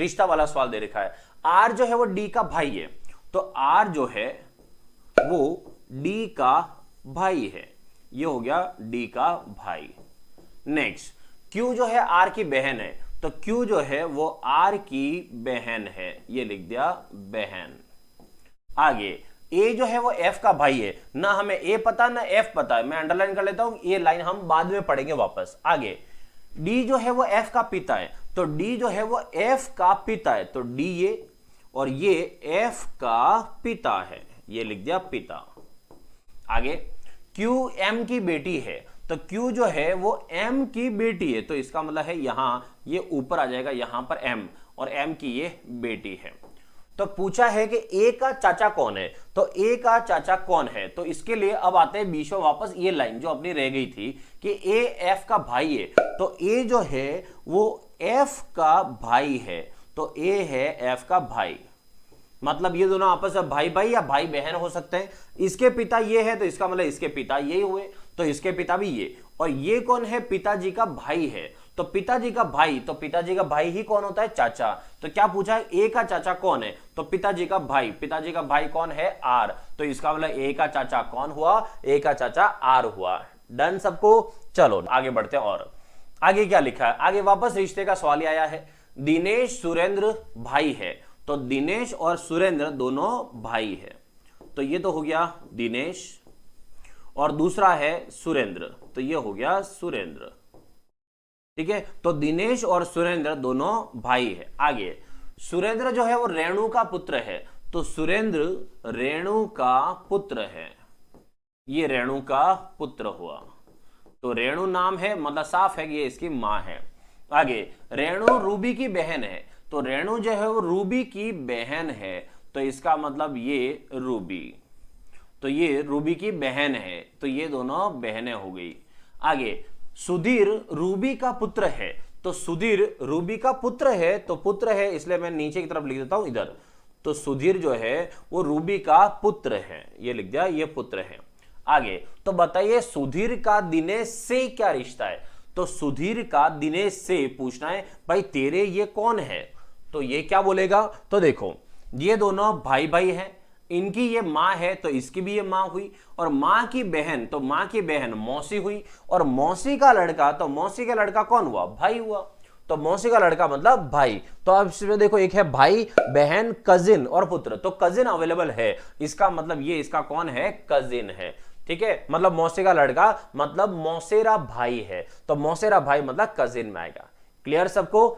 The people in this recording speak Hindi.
रिश्ता वाला सवाल दे रखा है। आर जो है वो डी का भाई है, तो आर जो है वो डी का भाई है, ये हो गया डी का भाई। नेक्स्ट, क्यू जो है आर की बहन है, तो क्यू जो है वो आर की बहन है, ये लिख दिया बहन। आगे ए जो है वो एफ का भाई है, ना हमें ए पता ना एफ पता है, मैं अंडरलाइन कर लेता हूं, ये लाइन हम बाद में पढ़ेंगे वापस। आगे डी जो है वो एफ का पिता है, तो डी जो है वो एफ का पिता है, तो डी ये और ये एफ का पिता है, ये लिख दिया पिता। आगे क्यू एम की बेटी है, तो Q जो है वो M की बेटी है, तो इसका मतलब है यहां ये ऊपर आ जाएगा, यहां पर M, और M की ये बेटी है। तो पूछा है कि A का चाचा कौन है, तो A का चाचा कौन है, तो इसके लिए अब आते हैं बीच में वापस ये लाइन जो अपनी रह गई थी कि A F का भाई है, तो A जो है वो F का भाई है, तो A है F का भाई, मतलब ये दोनों आपस में भाई भाई या भाई बहन हो सकते हैं। इसके पिता ये है, तो इसका मतलब इसके पिता ये हुए, तो इसके पिता भी ये, और ये कौन है, पिताजी का भाई है, तो पिताजी का भाई, तो पिताजी का भाई ही कौन होता है, चाचा। तो क्या पूछा है, ए का चाचा कौन है, तो पिताजी का भाई, पिताजी का भाई कौन है, आर, तो इसका मतलब ए का चाचा कौन हुआ, ए का चाचा आर हुआ। डन सबको, चलो आगे बढ़ते हैं। और आगे क्या लिखा है, आगे वापस रिश्ते का सवाल आया है। दिनेश सुरेंद्र भाई है, तो दिनेश और सुरेंद्र दोनों भाई है, तो ये तो हो गया दिनेश, और दूसरा है सुरेंद्र, तो ये हो गया सुरेंद्र। ठीक है, तो दिनेश और सुरेंद्र दोनों भाई है। आगे सुरेंद्र जो है वो रेणु का पुत्र है, तो सुरेंद्र रेणु का पुत्र है, ये रेणु का पुत्र हुआ, तो रेणु नाम है, मतलब साफ है कि ये इसकी मां है। आगे रेणु रूबी की बहन है, तो रेणु जो है वो रूबी की बहन है, तो इसका मतलब ये रूबी, तो ये रूबी की बहन है, तो ये दोनों बहनें हो गई। आगे सुधीर रूबी का पुत्र है, तो सुधीर रूबी का पुत्र है, तो पुत्र है इसलिए मैं नीचे की तरफ लिख देता हूं इधर, तो सुधीर जो है वो रूबी का पुत्र है, ये लिख दिया, ये पुत्र है। आगे तो बताइए सुधीर का दिनेश से क्या रिश्ता है, तो सुधीर का दिनेश से पूछना है भाई तेरे ये कौन है, तो ये क्या बोलेगा, तो देखो ये दोनों भाई भाई हैं, इनकी ये मां है तो इसकी भी ये मां हुई, और मां की बहन, तो मां की बहन मौसी हुई, और मौसी का लड़का, तो मौसी का लड़का कौन हुआ, भाई हुआ, तो मौसी का लड़का मतलब भाई। तो अब इसमें देखो एक है भाई बहन कजिन और पुत्र, तो कजिन अवेलेबल है, इसका मतलब ये इसका कौन है, कजिन है। ठीक है, मतलब मौसी का लड़का मतलब मौसेरा भाई है, तो मौसेरा भाई मतलब कजिन में आएगा। क्लियर सबको।